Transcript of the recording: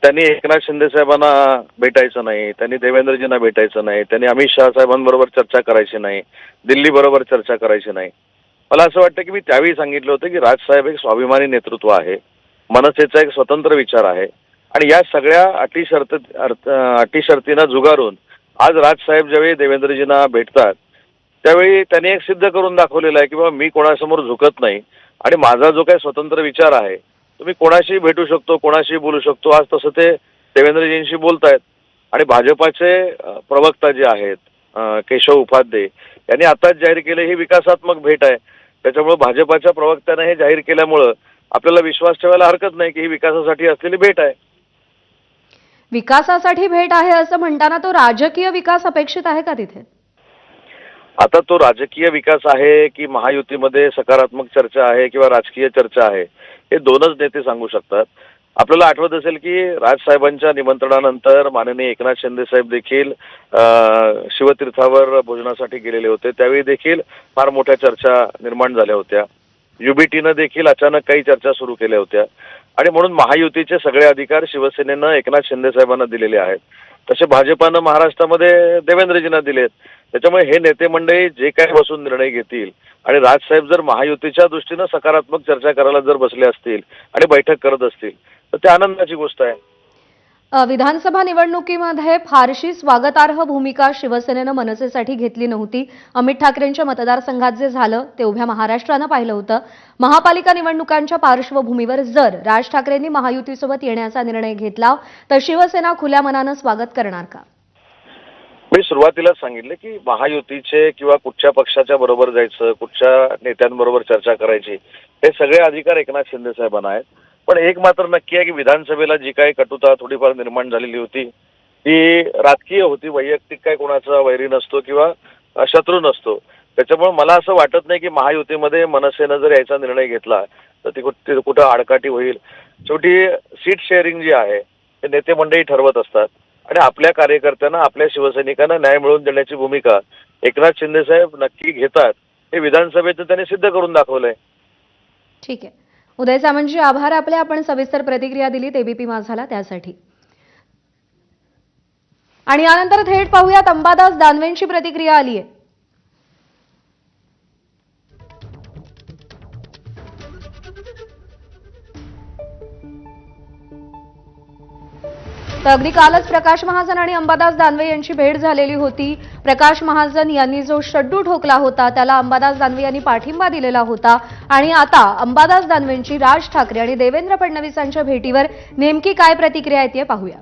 त्यांनी एकनाथ शिंदे साहेबांना भेटायचं नाही, त्यांनी देवेंद्रजींना भेटायचं नाही, त्यांनी अमित शहा साहेबांबरोबर चर्चा करायची नाही, दिल्ली बरोबर चर्चा करायची नाही. मला असं वाटतं की मी त्यावेळी सांगितलं होतं की राजसाहेब एक स्वाभिमानी नेतृत्व आहे, मनसेचा एक स्वतंत्र विचार आहे आणि या सगळ्या अटी शर्तींना झुगारून आज राजसाहेब ज्यावेळी देवेंद्रजींना भेटतात त्यावेळी त्यांनी एक सिद्ध करून दाखवलेलं आहे की बाबा मी कोणासमोर झुकत नाही आणि माझा जो काही स्वतंत्र विचार आहे तुम्ही कोणाशी भेटू शकतो, कोणाशी बोलू शकतो. आज तसं ते देवेंद्रजींशी बोलतायत आणि भाजपाचे प्रवक्ता जे आहेत केशव उपाध्ये यांनी आताच जाहीर केले ही विकासात्मक भेट आहे. त्याच्यामुळे भाजपाच्या प्रवक्त्याने हे जाहीर केल्यामुळं आपल्याला विश्वास ठेवायला हरकत नाही की ही विकासासाठी असलेली भेट आहे. विकासासाठी भेट आहे असं म्हणताना तो राजकीय विकास अपेक्षित आहे का तिथे? आता तो राजकीय विकास आहे की महायुतीमध्ये सकारात्मक चर्चा आहे किंवा राजकीय चर्चा आहे हे दोनच नेते सांगू शकतात. आपल्याला आठवत असेल की राजसाहेबांच्या निमंत्रणानंतर माननीय एकनाथ शिंदे साहेब देखील शिवतीर्थावर भोजनासाठी गेलेले होते. त्यावेळी देखील फार मोठ्या चर्चा निर्माण झाल्या होत्या. युबीटीनं देखील अचानक काही चर्चा सुरू केल्या होत्या आणि म्हणून महायुतीचे सगळे अधिकार शिवसेनेनं एकनाथ शिंदे साहेबांना दिलेले आहेत. तसे भाजपानं महाराष्ट्रामध्ये देवेंद्रजींना दिलेत. त्याच्यामुळे हे नेते मंडळी जे काही बसून निर्णय घेतील आणि राजसाहेब जर महायुतीच्या दृष्टीनं सकारात्मक चर्चा करायला जर बसले असतील आणि बैठक करत असतील तर ते आनंदाची गोष्ट आहे. विधानसभा निवडणुकीमध्ये फारशी स्वागतार्ह भूमिका शिवसेनेनं मनसेसाठी घेतली नव्हती. अमित ठाकरेंच्या मतदारसंघात जे झालं ते उभ्या महाराष्ट्रानं पाहिलं होतं. महापालिका निवडणुकांच्या पार्श्वभूमीवर जर राज ठाकरेंनी महायुतीसोबत येण्याचा निर्णय घेतला तर शिवसेना खुल्या मनानं स्वागत करणार का? मी सुरुवातीलाच सांगितलं की महायुतीचे किंवा कुठच्या पक्षाच्या बरोबर जायचं, कुठच्या नेत्यांबरोबर चर्चा करायची हे सगळे अधिकार एकनाथ शिंदे साहेबांना आहेत. पण एक मात्र नक्की आहे की विधानसभेला जी काही कटुता थोडीफार निर्माण झालेली होती ती राजकीय होती, वैयक्तिक काय कोणाचा वैरी नसतो किंवा शत्रू नसतो. त्याच्यामुळे मला असं वाटत नाही की महायुतीमध्ये मनसेनं जर यायचा निर्णय घेतला तर ती कुठं आडकाठी होईल. शेवटी सीट शेअरिंग जी आहे ते नेते मंडळी ठरवत असतात आणि आपल्या कार्यकर्त्यांना, आपल्या शिवसैनिकांना न्याय मिळवून देण्याची भूमिका एकनाथ शिंदे साहेब नक्की घेतात हे विधानसभेत त्यांनी सिद्ध करून दाखवलंय. ठीक आहे. उदय सामंतजी, आभार आपले. आपण सविस्तर प्रतिक्रिया दिलीत एबीपी माझाला त्यासाठी. आणि यानंतर थेट पाहूयात अंबादास दानवेंची प्रतिक्रिया आली आहे. तर अगदी कालच प्रकाश महाजन आणि अंबादास दानवे यांची भेट झालेली होती. प्रकाश महाजन यांनी जो शड्डू ठोकला होता त्याला अंबादास दानवे यांनी पाठिंबा दिलेला होता आणि आता अंबादास दानवेंची राज ठाकरे आणि देवेंद्र फडणवीसांच्या भेटीवर नेमकी काय प्रतिक्रिया येते पाहूया.